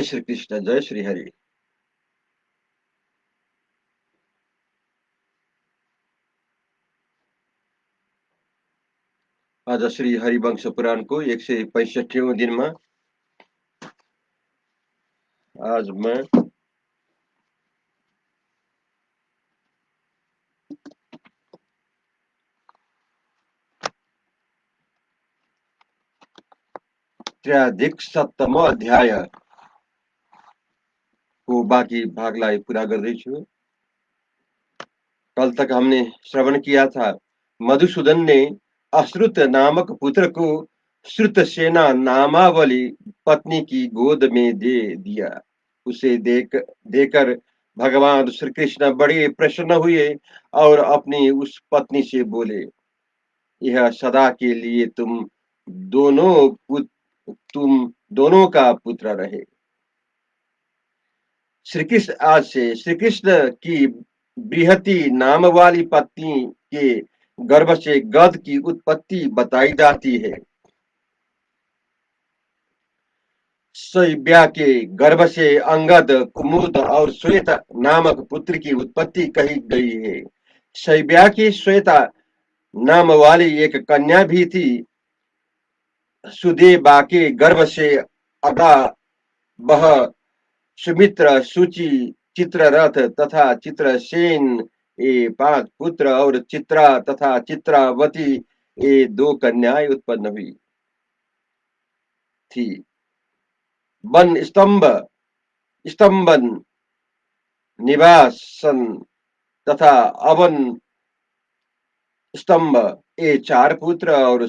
श्री कृष्ण, जय श्री हरि। आज श्री हरिवंश पुराणको 165औं दिनमा आज मैं त्र्याधिक 7औं अध्यायको बाँकी भागलाई पूरा गर्दैछु। कल तक हमने श्रवण किया था, मधुसूदन ने अश्रुत नामक पुत्र को श्रुतसेना नामावली पत्नी की गोद में दे दिया। उसे देकर भगवान श्री कृष्ण बड़े प्रसन्न हुए और अपनी उस पत्नी से बोले, यह सदा के लिए तुम दोनों का पुत्र रहे। श्री कृष्ण की बृहति नाम वाली पत्नी के गर्भ से गध की उत्पत्ति बताई जाती है। शैब्या के गर्भ से अंगद, कुमुद और श्वेत नामक पुत्र की उत्पत्ति कही गई है। शैब्या की श्वेता नाम वाली एक कन्या भी थी। सुदेबा के गर्भ से अदा, बह, सुमित्र, सूचि, चित्ररथ तथा चित्रसेन ये 5 पुत्र और चित्रा तथा चित्रावती ये 2 कन्याएं उत्पन्न हुई थी। वन स्तंभन, निवासन तथा अवन स्तंभ ये 4 पुत्र और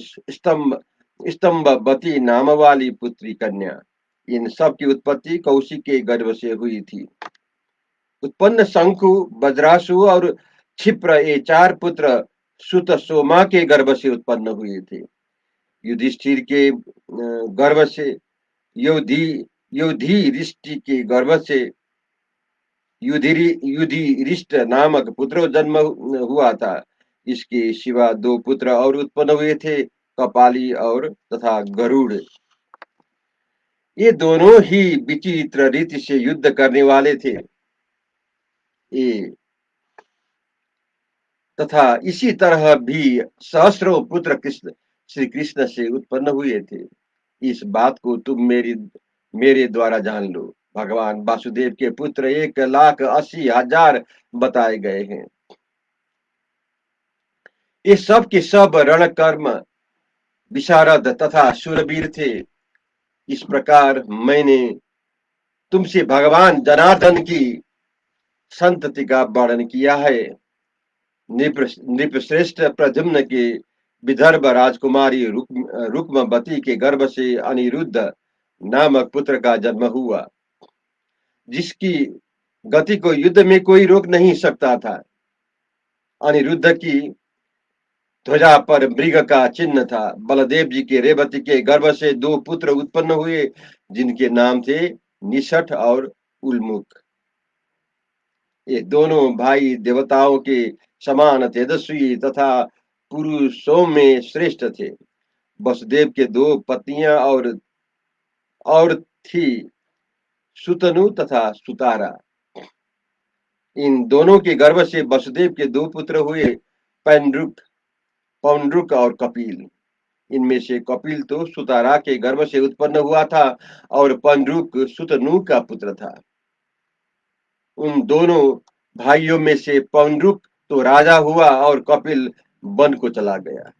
स्तंभवती नाम वाली पुत्री कन्या। इन सब की उत्पत्ति कौशिक के गर्भ से हुई थी। उत्पन्न शंखु, वज्रासु और क्षिप्र ये 4 पुत्र सुत सोमा के गर्भ से उत्पन्न हुए थे। युधिष्ठिर के गर्भ से युधिरिष्टि के गर्भ से युधिरिष्ट नामक पुत्र जन्म हुआ था। इसके सिवा 2 पुत्र और उत्पन्न हुए थे, कपाली और तथा गरुड़। ये दोनों ही विचित्र रीति से युद्ध करने वाले थे। ये तथा इसी तरह भी सहस्रों पुत्र श्री कृष्ण से उत्पन्न हुए थे। इस बात को तुम मेरे द्वारा जान लो। भगवान वासुदेव के पुत्र 1,80,000 बताए गए हैं। ये सब के सब रणकर्म विशारद तथा शूरवीर थे। इस प्रकार मैंने तुमसे भगवान जनार्दन की संतति का वर्णन किया है। नृपश्रेष्ठ प्रद्युम्न के विदर्भ राजकुमारी रुक्मवती के गर्भ से अनिरुद्ध नामक पुत्र का जन्म हुआ, जिसकी गति को युद्ध में कोई रोक नहीं सकता था। अनिरुद्ध की ध्वजा पर मृग का चिन्ह था। बलदेव जी के रेवती के गर्भ से 2 पुत्र उत्पन्न हुए, जिनके नाम थे निषठ और उल्मुख। ये दोनों भाई देवताओं के समान तेजस्वी तथा पुरुषों में श्रेष्ठ थे। वसुदेव के 2 पत्नियां और थी, सुतनु तथा सुतारा। इन दोनों के गर्भ से वसुदेव के 2 पुत्र हुए, पौंड्रुक और कपिल। इनमें से कपिल तो सुतारा के गर्भ से उत्पन्न हुआ था और पौंड्रुक सुतनु का पुत्र था। उन दोनों भाइयों में से पौंड्रुक तो राजा हुआ और कपिल वन को चला गया।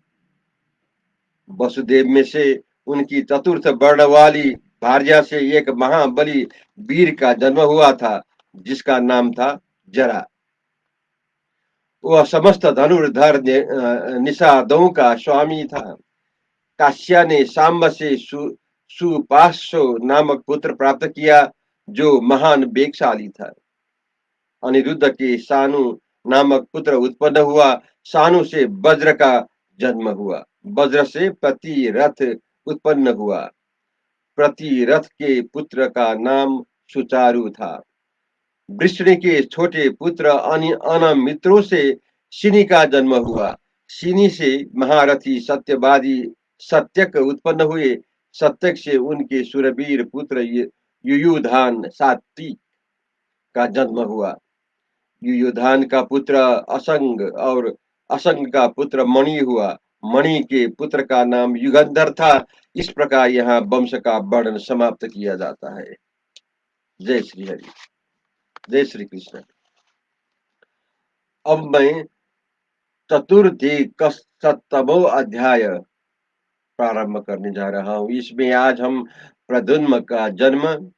वसुदेव में से उनकी चतुर्थ वर्ण वाली भार्या से एक महाबली वीर का जन्म हुआ था, जिसका नाम था जरा। वह समस्त धनुर्धर निषादों का स्वामी था। काश्या ने सांब से सुपार्श्व नामक पुत्र प्राप्त किया, जो महान वेगशाली था। अनिरुद्ध के सानु नामक पुत्र उत्पन्न हुआ। सानु से वज्र का जन्म हुआ। वज्र से प्रतिरथ उत्पन्न हुआ। प्रतिरथ के पुत्र का नाम सुचारु था। वृष्णि के छोटे पुत्र अनमित्रों से सिनी का जन्म हुआ। सिनी से महारथी सत्यवादी सत्यक उत्पन्न हुए। सत्यक से उनके सुरवीर पुत्र युयुधान सात्विक का जन्म हुआ। युयुधान का पुत्र असंग और असंग का पुत्र मणि हुआ। मणि के पुत्र का नाम युगंधर था। इस प्रकार यहाँ वंश का वर्णन समाप्त किया जाता है। जय श्री हरि। जय श्री कृष्ण। अब मैं चतुर्धिकशतमो अध्याय प्रारंभ करने जा रहा हूँ। इसमें आज हम प्रद्युम्न का जन्म,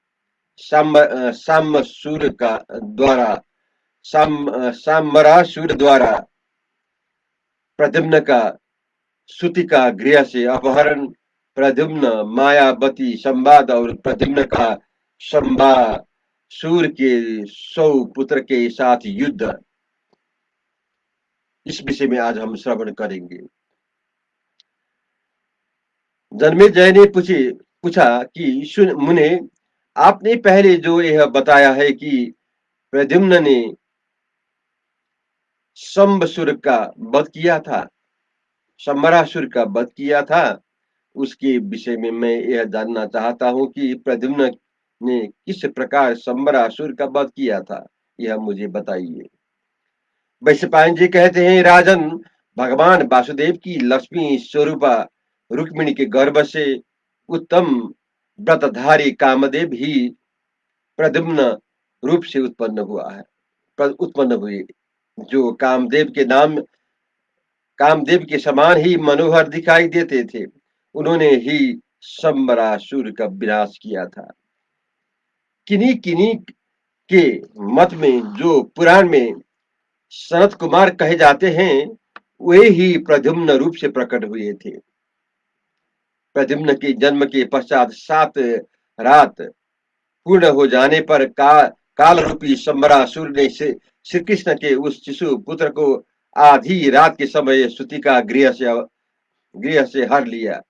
साम्बरासुर द्वारा प्रद्युम्न का सूति का गृह से अपहरण, प्रद्युम्न मायावती संवाद और प्रद्युम्न का शंबासुर के 100 पुत्र के साथ युद्ध, इस विषय में आज हम श्रवण करेंगे। जन्मेजय ने पूछा कि सुन मुने, आपने पहले जो यह बताया है कि प्रद्युम्न ने शंबासुर का वध किया था, शंबरासुर का वध किया था, उसके विषय में मैं यह जानना चाहता हूँ कि प्रद्युम्न ने किस प्रकार शंबरासुर का वध किया था, यह मुझे बताइए। वैशंपायन जी कहते हैं, राजन, भगवान वासुदेव की लक्ष्मी स्वरूपा रुक्मिणी के गर्भ से उत्तम व्रतधारी कामदेव ही प्रद्युम्न रूप से उत्पन्न हुए, जो कामदेव के समान ही मनोहर दिखाई देते थे। उन्होंने ही शंबरासुर का विनाश किया था। किन्हीं किन्हीं के मत में जो पुराण में सनत कुमार कहे जाते हैं, वे ही प्रद्युम्न रूप से प्रकट हुए थे। प्रद्युम्न के जन्म के पश्चात 7 रात पूर्ण हो जाने पर काल रूपी शंबरासुर ने श्री कृष्ण के उस शिशु पुत्र को आधी रात के समय सूति का गृह से हर लिया।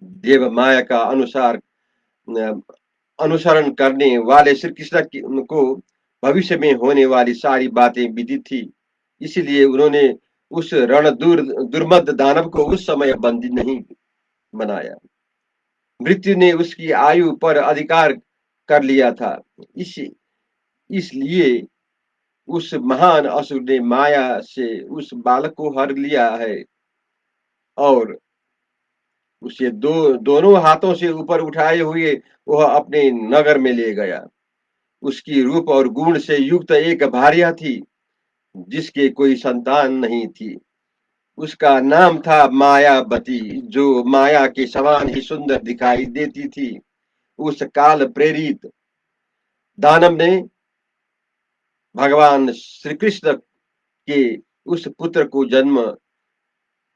देव माया का अनुसरण करने वाले श्री कृष्ण को भविष्य में होने वाली सारी बातें विदित थी, इसलिए उन्होंने उस दुर्मद दानव को उस समय बंदी नहीं बनाया। मृत्यु ने उसकी आयु पर अधिकार कर लिया था, इसलिए उस महान असुर ने माया से उस बालक को हर लिया है और उसे दोनों हाथों से ऊपर उठाए हुए वह अपने नगर में ले गया। उसकी रूप और गुण से युक्त एक भार्या थी, जिसके कोई संतान नहीं थी। उसका नाम था मायावती, जो माया के समान ही सुंदर दिखाई देती थी। उस काल प्रेरित दानव ने भगवान श्री कृष्ण के उस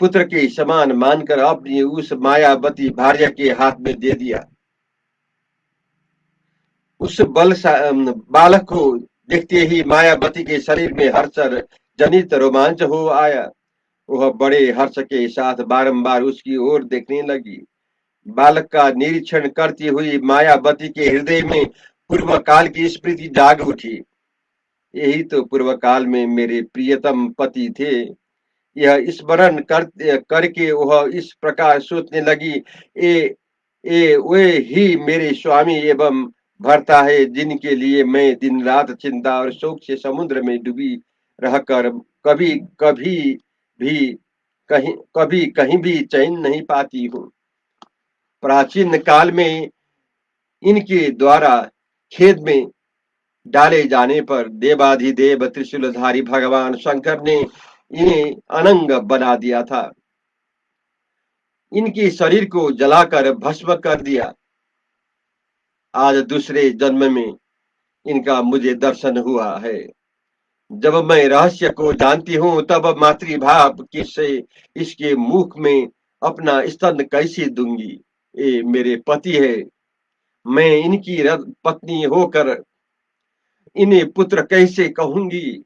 पुत्र के समान मानकर अपनी उस मायावती भार्या के हाथ में दे दिया। उस बालक को देखते ही मायावती के शरीर में हर्ष जनित रोमांच हो आया। वह बड़े हर्ष के साथ बारंबार उसकी ओर देखने लगी। बालक का निरीक्षण करती हुई मायावती के हृदय में पूर्व काल की स्मृति जाग उठी। यही तो पूर्व काल में मेरे प्रियतम पति थे। यह स्मरण करके वह इस प्रकार सोचने लगी, वे ही मेरे स्वामी एवं भर्ता है, जिनके लिए मैं दिन रात चिंता और शोक से समुद्र में डूबी रहकर कभी कभी भी कभी कहीं भी चैन नहीं पाती हूँ। प्राचीन काल में इनके द्वारा खेद में डाले जाने पर देवाधिदेव त्रिशूलधारी भगवान शंकर ने इन्हें अनंग बना दिया था। इनके शरीर को जलाकर भस्म कर दिया। आज दूसरे जन्म में इनका मुझे दर्शन हुआ है। जब मैं रहस्य को जानती हूँ, तब मातृभाव से इसके मुख में अपना स्तन कैसे दूंगी। ये मेरे पति है, मैं इनकी पत्नी होकर इन्हें पुत्र कैसे कहूंगी।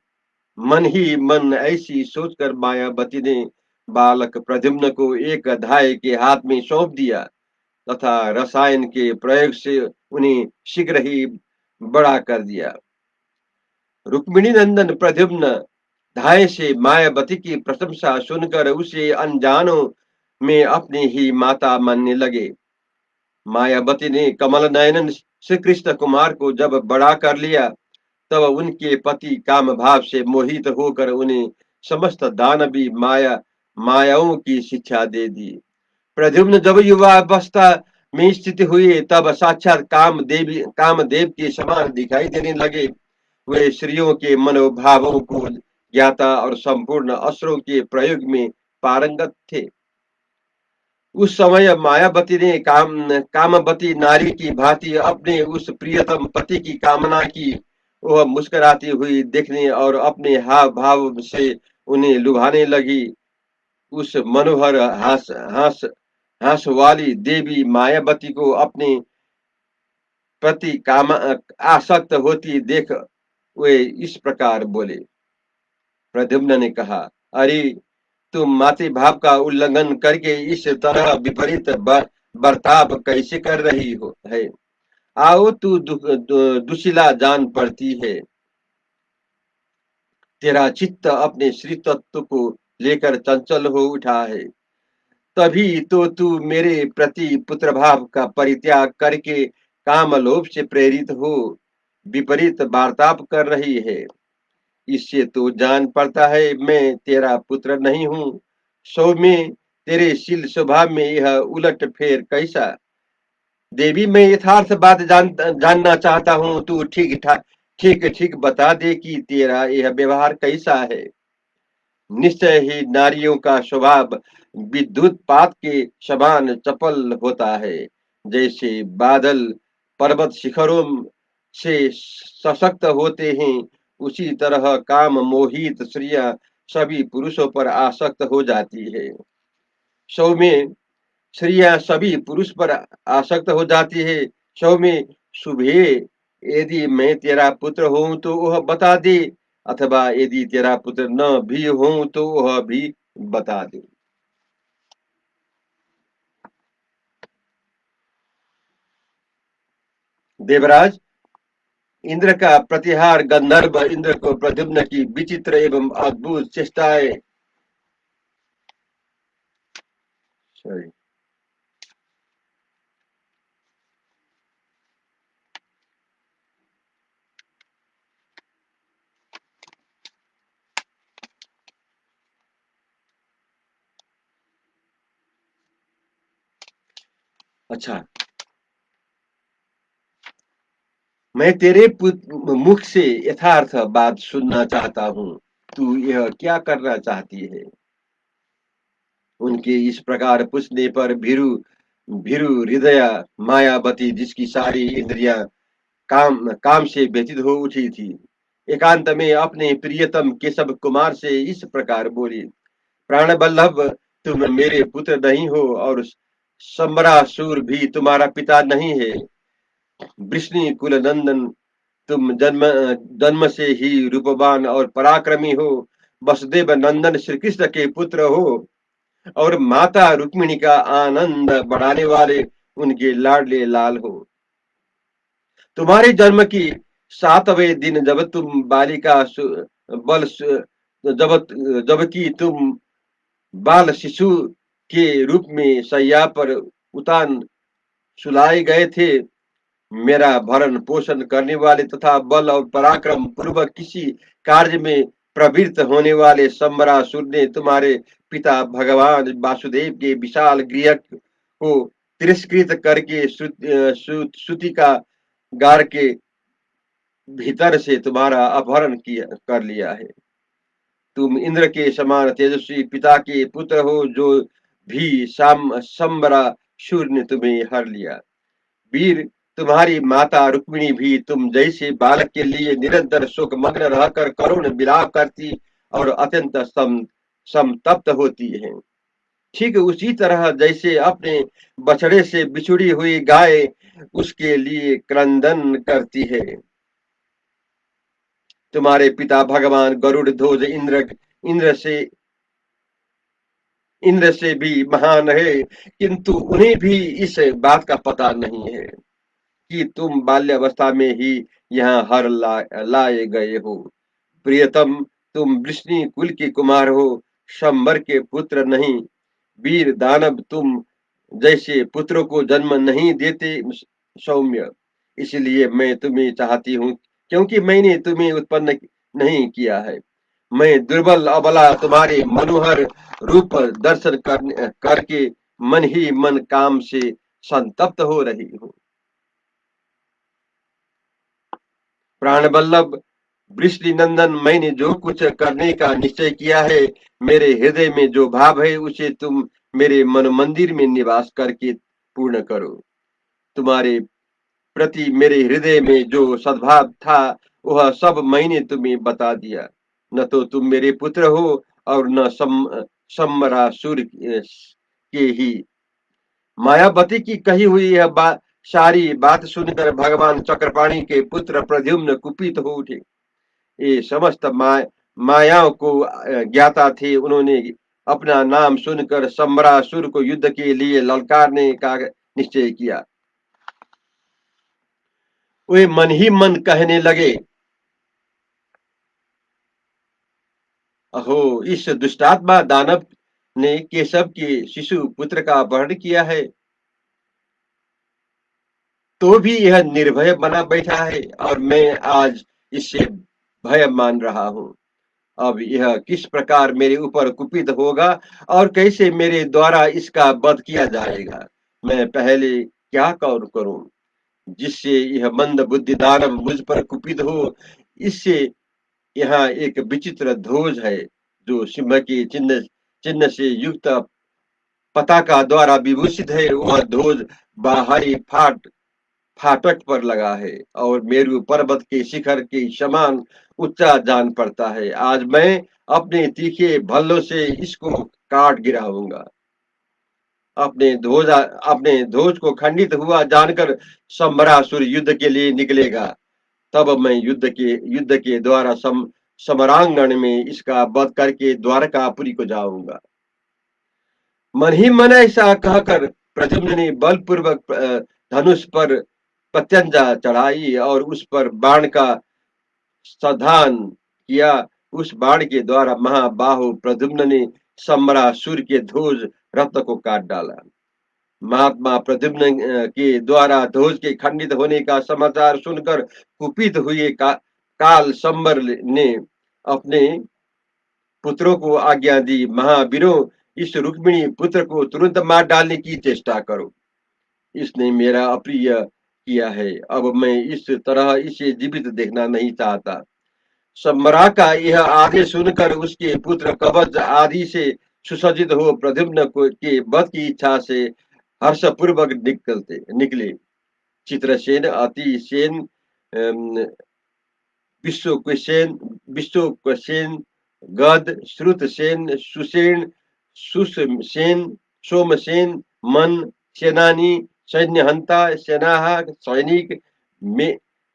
मन ही मन ऐसी सोचकर मायावती ने बालक प्रद्युम्न को एक धाय के हाथ में सौंप दिया तथा रसायन के प्रयोग से उन्हें शीघ्र ही बड़ा कर दिया। रुक्मिणी नंदन प्रद्युम्न धाय से मायावती की प्रशंसा सुनकर उसे अनजानों में अपनी ही माता मानने लगे। मायावती ने कमल नयन श्री कृष्ण कुमार को जब बड़ा कर लिया, तब उनके पति काम भाव से मोहित होकर उन्हें समस्त दानवी मायाओं की शिक्षा दे दी। प्रद्युम्न जब युवा अवस्था में स्थित हुए, तब साक्षात कामदेव के समान दिखाई देने लगे। वे स्त्रियों के मनोभावों को ज्ञाता और संपूर्ण अस्त्रों के प्रयोग में पारंगत थे। उस समय मायावती ने कामवती नारी की भांति अपने उस प्रियतम पति की कामना की। वह मुस्कुराती हुई देखने और अपने हाव भाव से उन्हें लुभाने लगी। उस मनोहर हास हास हास वाली देवी मायावती को अपने प्रति काम आसक्त होती देख वे इस प्रकार बोले। प्रद्युम्न ने कहा, अरे तुम मातृ भाव का उल्लंघन करके इस तरह विपरीत बर्ताव कैसे कर रही हो है। आओ तू दुशिला जान पड़ती है। तेरा चित्त अपने श्री तत्व को लेकर चंचल हो उठा है। तभी तो तू मेरे प्रति पुत्र भाव का परित्याग करके कामलोभ से प्रेरित हो विपरीत वार्ताव कर रही है। इससे तो जान पड़ता है मैं तेरा पुत्र नहीं हूँ। सौम्य, तेरे शील स्वभाव में यह उलट फेर कैसा? देवी, मैं यथार्थ बात जानना चाहता हूँ। तू ठीक ठीक बता दे कि तेरा यह व्यवहार कैसा है। निश्चय ही नारियों का स्वभाव विद्युत पात के समान चपल होता है। जैसे बादल पर्वत शिखरों से सशक्त होते हैं, उसी तरह काम मोहित स्त्रियां सभी पुरुषों पर आसक्त हो जाती है। सौम्य, स्त्रियां सभी पुरुष पर आसक्त हो जाती है। सौम्य, शुभे, यदि मैं तेरा पुत्र हूं तो वह बता दे, अथवा यदि तेरा पुत्र न भी हूं तो वह भी बता दे। देवराज, इंद्र का प्रतिहार गंधर्व इंद्र को प्रद्युम्न की विचित्र एवं अद्भुत चेष्टाएं सॉरी अच्छा, मैं तेरे मुख से यथार्थ बात सुनना चाहता हूँ। तू यह क्या करना चाहती है? उनके इस प्रकार पूछने पर भीरु भीरु हृदय मायावती, जिसकी सारी इंद्रियां काम से व्यतीत हो उठी थी, एकांत में अपने प्रियतम केशव कुमार से इस प्रकार बोली। प्राण बल्लभ, तुम मेरे पुत्र नहीं हो और सम्बरासुर भी तुम्हारा पिता नहीं है। वृष्णि कुल नंदन, तुम जन्म से ही रूपवान और पराक्रमी हो। वसुदेव नंदन श्री कृष्ण के पुत्र हो और माता रुक्मिणी का आनंद बढ़ाने वाले उनके लाडले लाल हो। तुम्हारे जन्म की 7वें दिन जब तुम बालिका बल जब जबकि तुम बाल शिशु के रूप में शैया पर उतान सुलाए गए थे, मेरा भरण पोषण करने वाले तथा बल और पराक्रम पूर्वक किसी कार्य में प्रवृत्त होने वाले सम्बरासुर ने तुम्हारे पिता भगवान वासुदेव के विशाल गृह को तिरस्कृत करके श्रुति का गार के भीतर से तुम्हारा अपहरण किया कर लिया है। तुम इंद्र के समान तेजस्वी पिता के पुत्र हो, जो भी शूर ने तुम्हें हर लिया। वीर, तुम्हारी माता रुक्मिणी भी तुम जैसे बालक के लिए निरंतर शोक मग्न रहकर करुण विलाप करती और अत्यंत संतप्त होती है। ठीक उसी तरह जैसे अपने बछड़े से बिछुड़ी हुई गाय उसके लिए क्रंदन करती है। तुम्हारे पिता भगवान गरुड़ ध्वज इंद्र से इंद्र से भी महान है, किंतु उन्हें भी इस बात का पता नहीं है कि तुम बाल्यावस्था में ही यहाँ लाए गए हो। प्रियतम, तुम वृष्णि कुल के कुमार हो, शंबर के पुत्र नहीं। वीर दानव तुम जैसे पुत्रों को जन्म नहीं देते। सौम्य, इसलिए मैं तुम्हें चाहती हूँ, क्योंकि मैंने तुम्हें उत्पन्न नहीं किया है। मैं दुर्बल अबला तुम्हारे मनोहर रूप दर्शन करके मन ही मन काम से संतप्त हो रही हूँ। प्राण वल्लभ वृष्टि नंदन, मैंने जो कुछ करने का निश्चय किया है, मेरे हृदय में जो भाव है उसे तुम मेरे मन मंदिर में निवास करके पूर्ण करो। तुम्हारे प्रति मेरे हृदय में जो सद्भाव था वह सब मैंने तुम्हें बता दिया। न तो तुम मेरे पुत्र हो और न सम्मरासुर के ही। मायावती की कही हुई यह सारी बात सुनकर भगवान चक्रपाणी के पुत्र प्रद्युम्न कुपित हो उठे। ये समस्त मायाओं को ज्ञाता थे। उन्होंने अपना नाम सुनकर सम्रासुर को युद्ध के लिए ललकारने का निश्चय किया। वे मन ही मन कहने लगे, अहो, इस दुष्टात्मा दानव ने केशव के शिशु पुत्र का अपहरण किया है, तो भी यह निर्भय बना बैठा है और मैं आज इससे भय मान रहा हूँ। अब यह किस प्रकार मेरे ऊपर कुपित होगा और कैसे मेरे द्वारा इसका वध किया जाएगा। मैं पहले क्या करूं जिससे यह मंद बुद्धि दानव मुझ पर कुपित हो। इससे यहाँ एक विचित्र ध्वज है जो सिंह के चिन्ह चिन्ह से युक्त पताका द्वारा विभूषित है। वह ध्वज बाहरी फाटक पर लगा है और मेरु पर्वत के शिखर के समान ऊंचा जान पड़ता है। आज मैं अपने तीखे भल्लों से इसको काट गिराऊंगा। अपने ध्वज को खंडित हुआ जानकर सम्भरासुर युद्ध के लिए निकलेगा। तब मैं युद्ध के द्वारा समरांगण में इसका वध करके द्वारकापुरी को जाऊंगा। मन ही मन ऐसा कहकर प्रद्युम्न ने बलपूर्वक धनुष पर प्रत्यंजा चढ़ाई और उस पर बाण का संधान किया। उस बाण के द्वारा महाबाहु प्रद्युम्न ने सम्रासुर के ध्वज रत्न को काट डाला। महात्मा प्रद्युम्न के द्वारा ध्वज के खंडित होने का समाचार सुनकर कुपित हुए काल संबर ने अपने पुत्रों को आज्ञा दी, महावीरों, इस रुक्मिणी पुत्र को तुरंत मार डालने की चेष्टा करो। इसने मेरा अप्रिय किया है, अब मैं इस तरह इसे जीवित देखना नहीं चाहता। सम्रा का यह आदेश सुनकर उसके पुत्र कवच आदि से सुसज्जित हो प्रद्युम्न को के वध की इच्छा से हर्षपूर्वक निकले। चित्रसेन, अतिसेन, विश्वक्सेन विश्वक्सेन, गद, श्रुतसेन, सुसेन, सुषसेन, सोमसेन, मन, सेनानी, सैन्यहंता, सेनाह, सैनिक,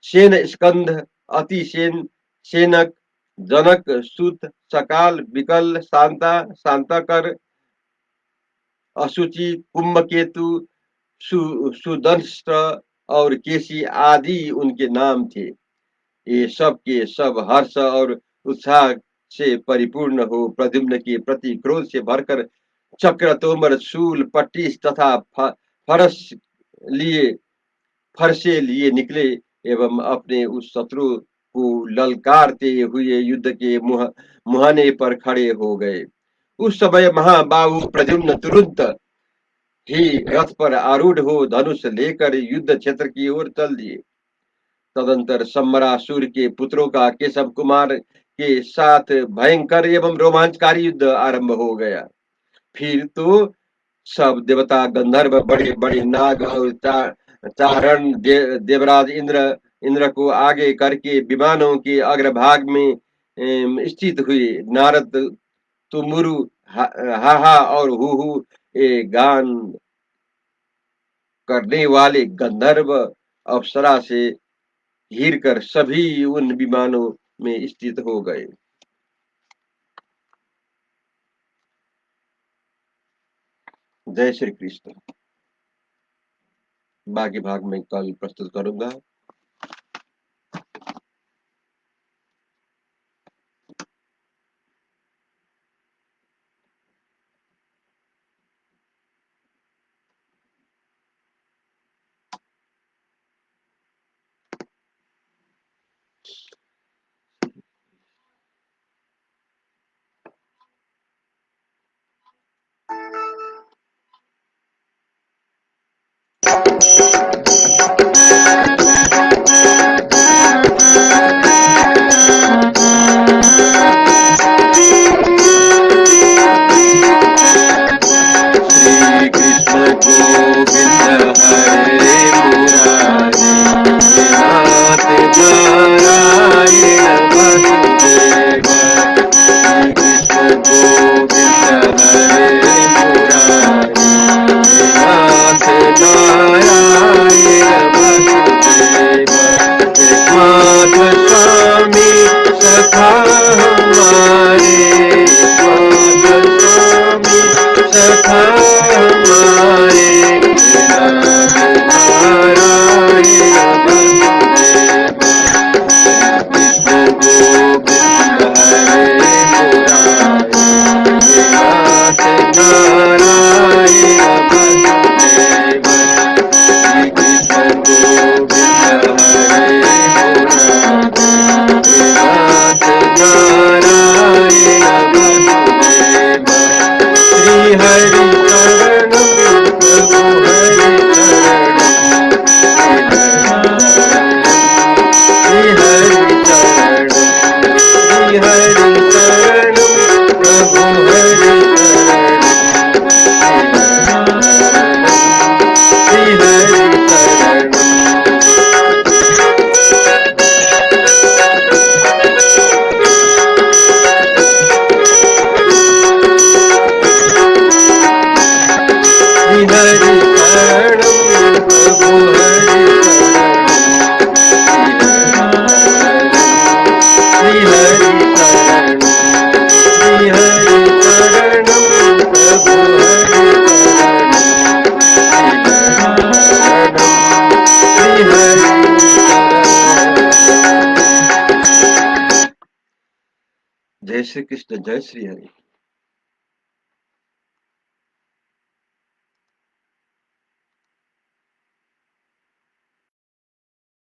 सेन स्कंध, अतिसेन, सेनक, जनक, सुत, सकाल, विकल, शांता, शांताकर, असुचि, कुंभकेतु, सुदंष्ट और केसी आदि उनके नाम थे। ये सब के सब हर्ष और उत्साह से परिपूर्ण हो प्रद्युम्न के प्रति क्रोध से भरकर चक्र, तोमर, शूल, पट्टिस तथा फरस लिए फरसे लिए निकले एवं अपने उस शत्रु को ललकारते हुए युद्ध के मुहाने पर खड़े हो गए। उस समय महाबाहु प्रद्युम्न तुरंत ही रथ पर आरूढ़ हो धनुष लेकर युद्ध क्षेत्र की ओर चल दिए। तदंतर सम्मरासुर के पुत्रों का केशव कुमार के साथ भयंकर एवं रोमांचकारी युद्ध आरंभ हो गया। फिर तो सब देवता, गंधर्व, बड़े बड़े नाग और चारण देवराज इंद्र को आगे करके विमानों के अग्रभाग में स्थित हुए। नारद, तुमुरु, हा और हु गान करने वाले गंधर्व अप्सरा से घिर कर सभी उन विमानों में स्थित हो गए। जय श्री कृष्ण। बाकी भाग में कल प्रस्तुत करूंगा। श्री कृष्ण गोविंद हरे मुरारी, नाथ नारायण वसुदेव। श्री कृष्ण गोविंद हरे मुरारी, नाथ नारायण वसुदेव। माधव स्वामी सखा हमारे, माधव स्वामी सखा हमारे, नाथ नारायण वसुदेव। कृष्ण गोविंद हरे मुरारी, नाथ नारायण वसुदेव। श्री कृष्ण गोविंद हरे मुरारी, नाथ नारायण वसुदेव। श्री हरि शरणं प्रभु हरि शरणं, श्री हरि शरणं, श्री हरि शरणं प्रभु हरि शरणं, श्री हरि शरणं। श्री हरि शरणं प्रभु हरि शरणं, श्री हरि शरणं, श्री हरि शरणं प्रभु हरि शरणं, श्री हरि शरणं। जय श्री कृष्ण, जय श्री हरि।